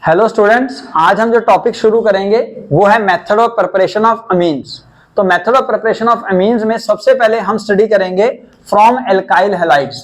Hello students, आज हम जो टॉपिक शुरू करेंगे वो है method of preparation of amines. तो method of preparation of amines में सबसे पहले हम स्टडी करेंगे फ्रॉम एल्काइल हैलाइड्स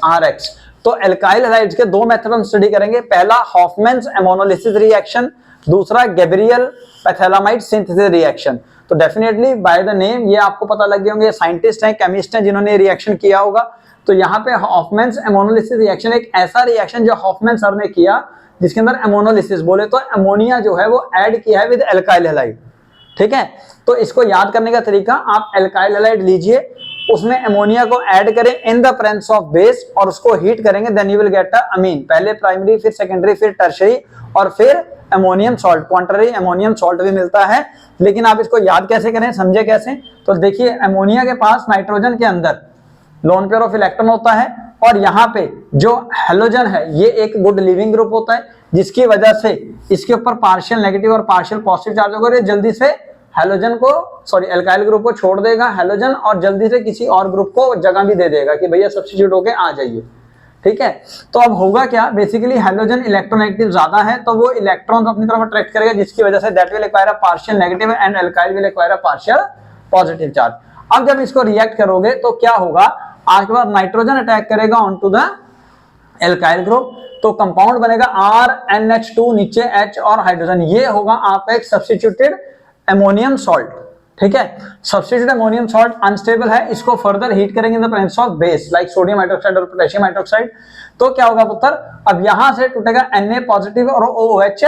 RX। तो एल्काइल हैलाइड्स के दो मेथड हम स्टडी करेंगे। पहला हॉफमैन्स एमोनोलिसिस रिएक्शन, दूसरा गैब्रियल पैथैलामाइड सिंथेसिस रिएक्शन। तो डेफिनेटली बाय द नेम ये आपको पता लग गए होंगे, साइंटिस्ट हैं, केमिस्ट हैं जिन्होंने रिएक्शन किया होगा। तो यहाँ पे हॉफमैन्स एमोनोलिसिस रिएक्शन एक ऐसा रिएक्शन जो हॉफमैन सर ने किया जिसके अंदर एमोनोलिसिस बोले तो अमोनिया जो है वो ऐड किया है विद एल्काइल हैलाइड। ठीक है, तो इसको याद करने का तरीका, आप एल्काइल हैलाइड लीजिए, उसमें अमोनिया को ऐड करें in the presence of base और उसको हीट करेंगे, then you will get a amine. पहले प्राइमरी, फिर सेकेंडरी, फिर टर्शरी और फिर अमोनियम सॉल्ट, क्वांटरी अमोनियम सॉल्ट भी मिलता है। लेकिन आप इसको याद कैसे करें, समझे कैसे? तो देखिए, अमोनिया के पास नाइट्रोजन के अंदर लोन पेयर ऑफ इलेक्ट्रॉन होता है और यहाँ पे जो हैलोजन है ये एक गुड लिविंग ग्रुप होता है, जिसकी वजह से इसके ऊपर पार्शियल नेगेटिव और पार्शियल पॉजिटिव चार्ज होगा। ये जल्दी से हैलोजन को, सॉरी एल्काइल ग्रुप को छोड़ देगा हैलोजन, और जल्दी से किसी और ग्रुप को जगह भी दे देगा कि भैया सब्स्टिट्यूट होके आ जाइए। ठीक है, तो अब होगा क्या, बेसिकली हैलोजन इलेक्ट्रोनेगेटिव ज्यादा है तो वो इलेक्ट्रॉन अपनी तरफ अट्रैक्ट करेगा, जिसकी वजह say that will acquire a partial negative and alkyl will acquire a partial positive charge. अब जब इसको रिएक्ट करोगे तो क्या होगा, आज के बाद नाइट्रोजन अटैक करेगा on to the alkyl group, तो कंपाउंड बनेगा RNH2, नीचे H और हाइड्रोजन। ये होगा आपका एक सब्स्टिट्यूटेड अमोनियम सॉल्ट। ठीक है, सब्स्टिट्यूटेड अमोनियम सॉल्ट अनस्टेबल है, इसको फर्दर हीट करेंगे इन the presence of base like sodium hydroxide और पोटेशियम हाइड्रोक्साइड। तो क्या होगा पुत्र, अब यहां से टूटेगा Na पॉजिटिव और OH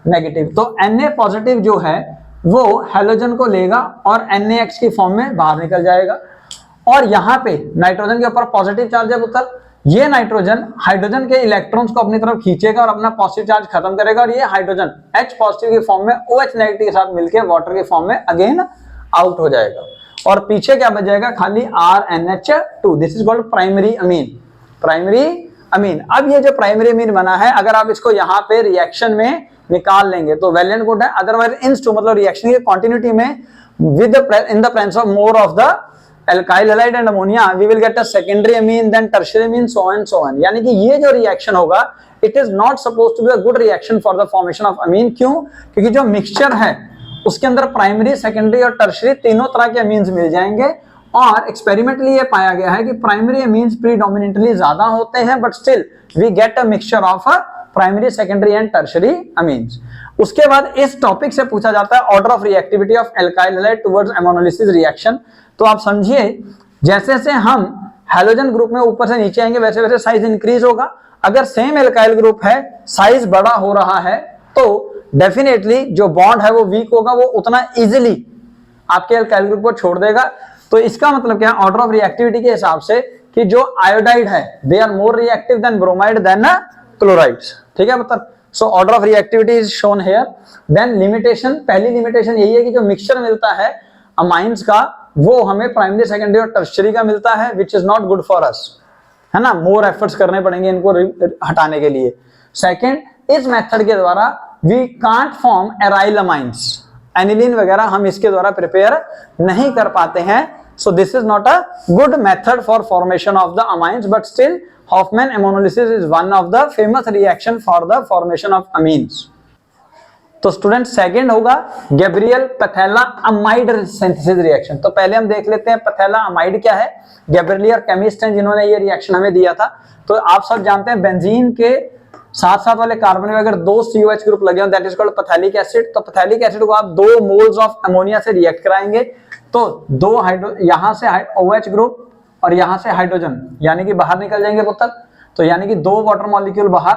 नेगेटिव। तो Na पॉजिटिव जो है वो हैलोजन को लेगा और NaX की फॉर्म में बाहर निकल जाएगा, और यहाँ पे नाइट्रोजन के ऊपर पॉजिटिव चार्ज है पुत्र, ये नाइट्रोजन हाइड्रोजन के इलेक्ट्रॉन्स को अपनी तरफ खींचेगा और अपना पॉजिटिव चार्ज खत्म करेगा, और ये हाइड्रोजन H पॉजिटिव की फॉर्म में OH नेगेटिव के साथ मिलकर वाटर की फॉर्म में अगेन आउट हो जाएगा, और पीछे क्या बच जाएगा, खाली RNH2। This is called primary amine. Primary amine. अब ये जो प्राइमरी अमीन बना है, अगर आप इसको यहाँ पे रिएक्शन में निकाल लेंगे तो वेल एंड गुड है, अदरवाइज इंस टू मतलब रिएक्शन की क्वांटिटी में with in the presence of more of the alkyl halide and ammonia we will get a secondary amine, then tertiary amine, so on so on। यानी कि ये जो reaction होगा it is not supposed to be a good reaction for the formation of amine। क्यों? क्योंकि जो mixture है उसके अंदर प्राइमरी, सेकेंडरी और टर्शरी तीनों तरह के अमीन्स मिल जाएंगे, और एक्सपेरिमेंटली ये पाया गया है कि प्राइमरी अमीन्स प्रीडोमिनेंटली ज्यादा होते हैं, but still we get a mixture of primary, secondary and tertiary amines. उसके बाद इस टॉपिक से पूछा जाता है order of reactivity of alkyl halide towards ammonolysis reaction. तो आप समझिए, जैसे जैसे हम हैलोजन ग्रुप में ऊपर से नीचे आएंगे वैसे वैसे साइज इंक्रीज होगा। अगर सेम एल्काइल ग्रुप है, साइज बड़ा हो रहा है, तो डेफिनेटली जो बॉन्ड है वो वीक होगा, वो उतना इजीली आपके एल्काइल ग्रुप को छोड़ देगा। तो इसका मतलब क्या, ऑर्डर ऑफ रिएक्टिविटी के हिसाब से कि जो आयोडाइड है they are more reactive than bromide than chlorides. ठीक है, मतलब so order of reactivity is shown here. Then limitation, पहली लिमिटेशन यही है कि जो मिक्सचर मिलता है अमाइंस का वो हमें प्राइमरी, सेकेंडरी और टर्शरी का मिलता है, which is not good for us, है ना। मोर एफर्ट्स करने पड़ेंगे इनको हटाने के लिए। सेकेंड, इस मेथड के द्वारा we can't form aryl amines, aniline वगैरह हम इसके द्वारा प्रिपेयर नहीं कर पाते हैं। So this is not a good method for formation of the amines, but still Hoffman ammonolysis is one of the famous reaction for the formation of amines। तो student second होगा गैब्रियल पैथैलामाइड सिंथेसिस रिएक्शन। तो पहले हम देख लेते हैं पैथैलामाइड क्या है। गैब्रियल केमिस्ट हैं जिन्होंने ये रिएक्शन हमें दिया था। तो आप सब जानते हैं बेंजीन के साथ साथ वाले कार्बन में अगर दो COH ग्रुप लगे हो दैट इज कॉल्ड पैथैलिक एसिड। तो पैथैलिक एसिड को आप 2 मोल्स ऑफ अमोनिया से रिएक्ट कराएंगे, तो 2 यहां से OH ग्रुप और यहां से हाइड्रोजन यानी कि बाहर निकल जाएंगे पुत्र। तो यानी कि 2 वाटर मॉलिक्यूल बाहर,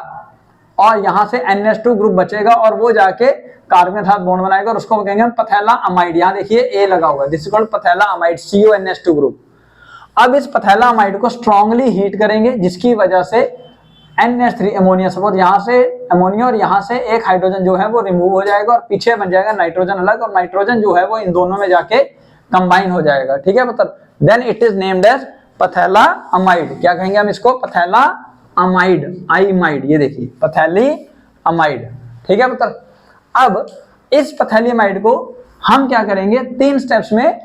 और यहां से NH2 ग्रुप बचेगा और वो जाके कार्बन के साथ बॉन्ड बनाएगा और उसको कहेंगे हम पैथैलामाइड। यहां देखिए A लगा हुआ है, this is called phthalamide, CONH2 group. अब इस पैथैलामाइड को स्ट्रांगली हीट करेंगे, जिसकी वजह से NH3 अमोनिया, सपोज यहां से अमोनिया और यहां से एक हाइड्रोजन जो है वो रिमूव हो जाएगा और पीछे बन जाएगा नाइट्रोजन अलग, और नाइट्रोजन जो है वो इन दोनों में जाके कंबाइन हो जाएगा। ठीक है मतलब, then it is named as phthalamide. क्या कहेंगे हम इसको, पैथैलामाइड, आइमाइड। ये देखिए पैथैलामाइड। ठीक है मतलब, अब इस पैथैलामाइड को हम क्या करेंगे, 3 स्टेप्स में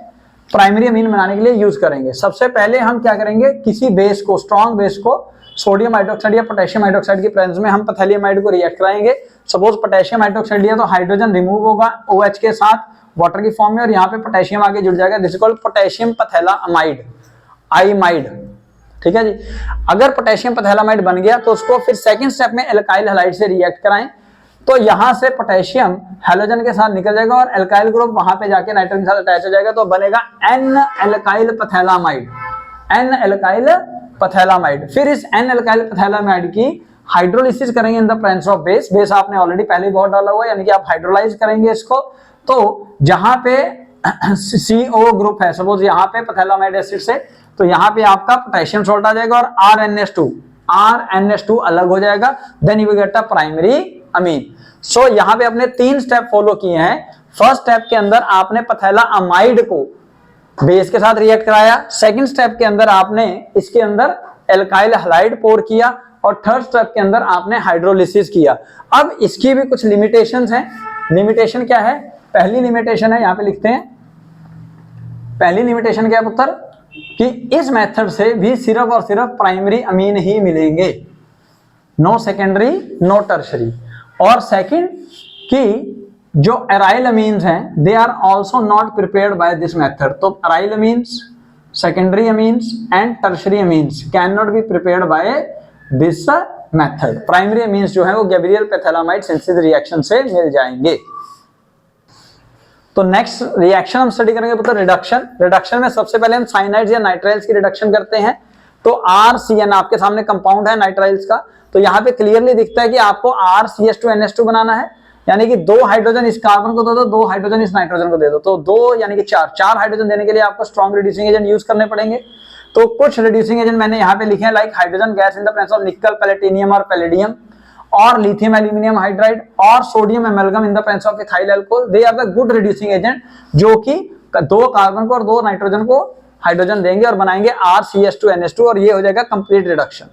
प्राइमरी अमीन बनाने के लिए यूज करेंगे। सबसे पहले हम क्या करेंगे, किसी बेस को, स्ट्रॉन्ग बेस को सोडियम हाइड्रोक्साइड या पोटेशियम हाइड्रोक्साइड की प्रेजेंस में हम पैथेलियमाइड को रिएक्ट कराएंगे। सपोज पोटेशियम हाइड्रोक्साइड लिया तो हाइड्रोजन रिमूव होगा OH के साथ वाटर की फॉर्म में और यहाँ पे पोटेशियम आगे जुड़ जाएगा, दिस इज कॉल्ड पोटेशियम पैथेलामाइड, आइमाइड। ठीक है जी। अगर पोटेशियम पैथेलामाइड बन गया तो उसको फिर सेकंड स्टेप में एल्काइल हैलाइड से रिएक्ट कराएं, तो यहां से पोटेशियम हैलोजन के साथ निकल जाएगा और एल्काइल ग्रुप वहां पे जाके नाइट्रोजन के साथ अटैच हो जाएगा, तो बनेगा एन एल्काइल पैथेलामाइड, एन एल्काइल पैथेलामाइड। फिर इस एन एल्काइल पैथेलामाइड की हाइड्रोलिसिस करेंगे इन the presence of base, base आपने ऑलरेडी पहले ही बहुत डाला हुआ है, यानी कि आप हाइड्रोलाइज करेंगे इसको। तो जहां पे CO ग्रुप है, सपोज यहाँ पे पैथेलामाइड एसिड से, तो यहाँ पे आपका पोटेशियम सॉल्ट आ जाएगा और RNH2 अलग हो जाएगा, then you will get a primary amine. So यहाँ पे आपने 3 स्टेप फॉलो किए हैं। फर्स्ट स्टेप के अंदर आपने पैथेलामाइड को बेस के साथ रिएक्ट कराया, सेकंड स्टेप के अंदर आपने इसके अंदर एल्काइल हैलाइड पोर किया और थर्ड स्टेप के अंदर आपने हाइड्रोलिसिस किया। अब इसकी भी कुछ लिमिटेशंस हैं। लिमिटेशन क्या है? पहली लिमिटेशन है, यहाँ पे लिखते हैं, पहली लिमिटेशन क्या है पुत्र, कि इस मेथड से भी सिर्फ और सिर्फ प्राइमरी अमीन ही मिलेंगे, नो सेकेंडरी नो टर्शरी। और सेकंड कि जो एराइल अमीन्स हैं they are also not prepared by this method. तो aryl amines, secondary amines and tertiary amines can not be prepared by this method. Primary amines जो है वो Gabriel पैथेलामाइड synthesis reaction से मिल जाएंगे। तो नेक्स्ट रिएक्शन हम study करेंगे पुत्र रिडक्शन। रिडक्शन में सबसे पहले हम साइनाइड्स या नाइट्राइल्स की रिडक्शन करते हैं। तो RCN आपके सामने कंपाउंड है नाइट्राइल्स का, तो यहाँ पे क्लियरली दिखता है कि आपको RCH2NH2 बनाना है, यानी कि 2 हाइड्रोजन इस कार्बन को दे दो, 2 हाइड्रोजन इस नाइट्रोजन को दे दो, तो 2 यानी कि 4 हाइड्रोजन देने के लिए आपको स्ट्रॉन्ग रिड्यूसिंग एजेंट यूज करने पड़ेंगे। तो कुछ रिड्यूसिंग एजेंट मैंने यहाँ पे लिखे हैं, like hydrogen gas in the presence of nickel, platinum और पैलेडियम, और लिथियम एल्यूमिनियम हाइड्राइड और sodium amalgam in the presence of ethyl alcohol. They are the good reducing agent जो कि 2 कार्बन को और 2 नाइट्रोजन को हाइड्रोजन देंगे और बनाएंगे RCH2NH2 और ये हो जाएगा कंप्लीट रिडक्शन।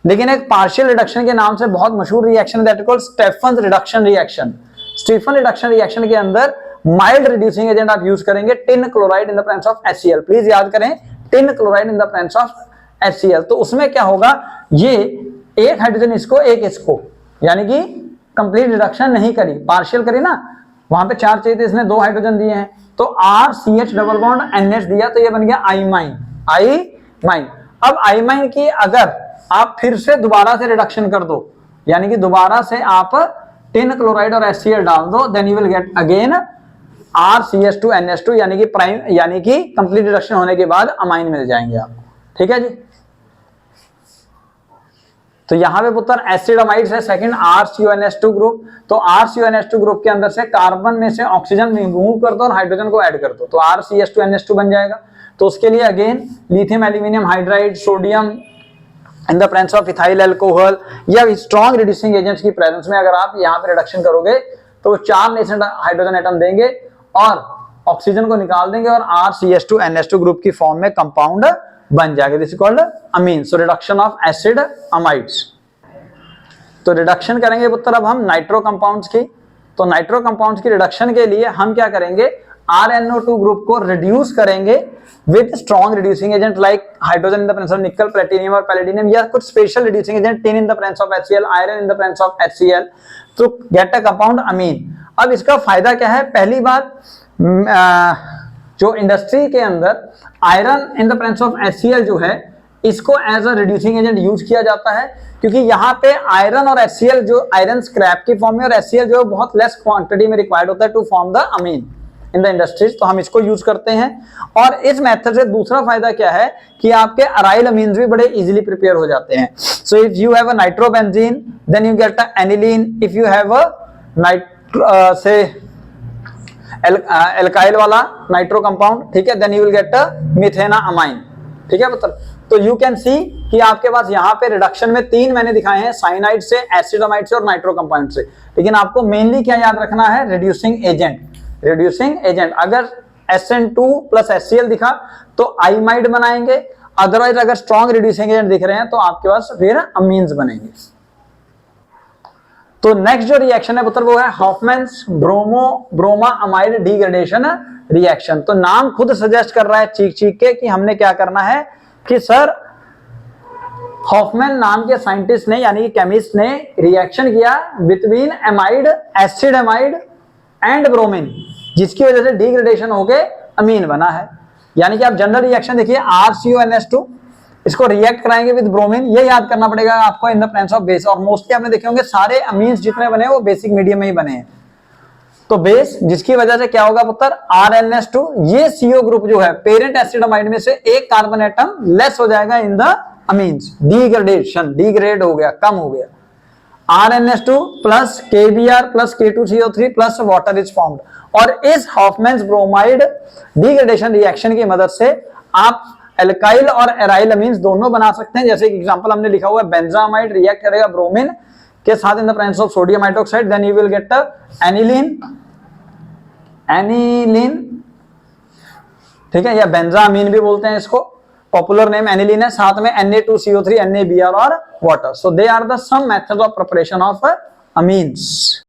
लेकिन एक पार्शियल रिडक्शन के नाम से बहुत मशहूर reaction that is called Stephen reduction reaction. Stephen reduction reaction के अंदर माइल्ड रिड्यूसिंग एजेंट आप यूज करेंगे, tin chloride in the presence of HCl। Please याद करें, tin chloride in the presence of HCl। तो उसमें क्या होगा, ये एक हाइड्रोजन इसको एक इसको, यानी कि कंप्लीट रिडक्शन नहीं करी, पार्शियल करी ना, वहां पे 4 चाहिए थे, इसने 2 हाइड्रोजन दिए हैं, तो RCH डबल बॉन्ड NH दिया, तो ये बन गया आइमाइन। अब आइमाइन की अगर आप फिर से दोबारा से रिडक्शन कर दो, यानी कि दोबारा से आप टिन क्लोराइड और HCl डाल दो, then you will get again RCH2NH2, यानी कि प्राइम, यानी कि कंप्लीट रिडक्शन होने के बाद अमाइन मिल जाएंगे आपको। ठीक है जी। तो यहां पे पुत्र एसिडमाइड्स है, सेकंड RCONH2 ग्रुप। तो RCONH2 ग्रुप के अंदर से कार्बन में से ऑक्सीजन रिमूव कर दो और हाइड्रोजन को ऐड कर दो, तो RCH2NH2 बन जाएगा। तो उसके लिए again lithium aluminium hydride, sodium in the presence of ethyl alcohol या स्ट्रॉन्ग रिड्यूसिंग एजेंट्स की प्रेजेंस में अगर आप यहाँ पे रिडक्शन करोगे तो 4 नेसेंट हाइड्रोजन एटम देंगे और ऑक्सीजन को निकाल देंगे और RCH2NH2 ग्रुप की फॉर्म में कंपाउंड बन जाएगा, this is called amine. So reduction of acid amides. तो रिडक्शन करेंगे पुत्र अब हम नाइट्रो कंपाउंड्स की। तो नाइट्रो कंपाउंड्स की रिडक्शन के लिए हम क्या करेंगे, RNO2 ग्रुप को रिड्यूस करेंगे with strong reducing agent like hydrogen in the presence of निकल, प्लेटिनियम और पैलेडियम, या कुछ special reducing agent, tin in the presence of HCl, iron in the presence of HCl, तो गेट अ कंपाउंड अमीन। अब इसका फायदा क्या है, पहली बात, जो इंडस्ट्री के अंदर iron in the presence of HCl जो है, इसको as a reducing agent use किया जाता है, क्योंकि यहाँ पे आयरन और HCl जो आयरन स्क्रैप की फॉर्म में और HCl जो बहुत लेस क्वांटिटी में रिक्वायर्ड होता है to form the amine in the industries, तो हम इसको यूज करते हैं। और इस मेथड से दूसरा फायदा क्या है कि आपके अराइल अमीन्स भी बड़े इजीली प्रिपेयर हो जाते हैं। So if you have a nitrobenzene then you get a aniline, if you have a say alkyl वाला नाइट्रो कंपाउंड, ठीक है, then you will get a methanamine. ठीक है पुत्र। तो यू कैन सी कि आपके पास यहाँ पे रिडक्शन में 3 मैंने दिखाए हैं, साइनाइड से, एसिडमाइड से और नाइट्रो कंपाउंड से। लेकिन आपको मेनली क्या याद रखना है, रिड्यूसिंग एजेंट। रिड्यूसिंग एजेंट अगर SN2 प्लस HCl दिखा तो आइमाइड बनाएंगे, अदरवाइज अगर स्ट्रॉन्ग रिड्यूसिंग एजेंट दिख रहे हैं तो आपके पास फिर अमीन्स बनेंगे। तो नेक्स्ट जो रिएक्शन है पुत्र वो है हॉफमैन्स ब्रोमा अमाइड डिग्रेडेशन रिएक्शन। तो नाम खुद सजेस्ट कर रहा है चीख चीख के कि हमने क्या करना है कि सर हॉफमैन नाम के साइंटिस्ट ने यानी कि केमिस्ट ने रिएक्शन किया between amide, acid amide and bromine, जिसकी वजह से डिग्रेडेशन होके अमीन बना है। यानी कि आप जनरल रिएक्शन देखिए RCONH2, इसको रिएक्ट कराएंगे विद ब्रोमीन, ये याद करना पड़ेगा आपको इन द प्रेजेंस ऑफ बेस। और मोस्टली आपने देखे होंगे सारे अमीन्स जितने बने वो बेसिक मीडियम में ही बने हैं। तो बेस जिसकी वजह से क्या होगा पुत्र, RNH2, ये CO ग्रुप जो है पेरेंट एसिडमाइड में से एक कार्बन एटम लेस हो जाएगा in the amines, degradation, degrade हो गया, कम हो गया। RNH2 plus KBr plus K2CO3 plus water is formed. और इस हॉफमैन्स ब्रोमाइड डिग्रेडेशन रिएक्शन की मदद से आप एल्काइल और एराइल अमीन्स दोनों बना सकते हैं। जैसे एग्जांपल हमने लिखा हुआ है, बेंजामाइड रिएक्ट करेगा ब्रोमीन के साथ in the presence of sodium hydroxide, then you will get aniline, aniline, ठीक है, या बेंजामीन भी बोलते हैं इसको, पॉपुलर नेम एनिलीन है, साथ में Na2CO3, NaBr और water. So they are the some methods of preparation of amines.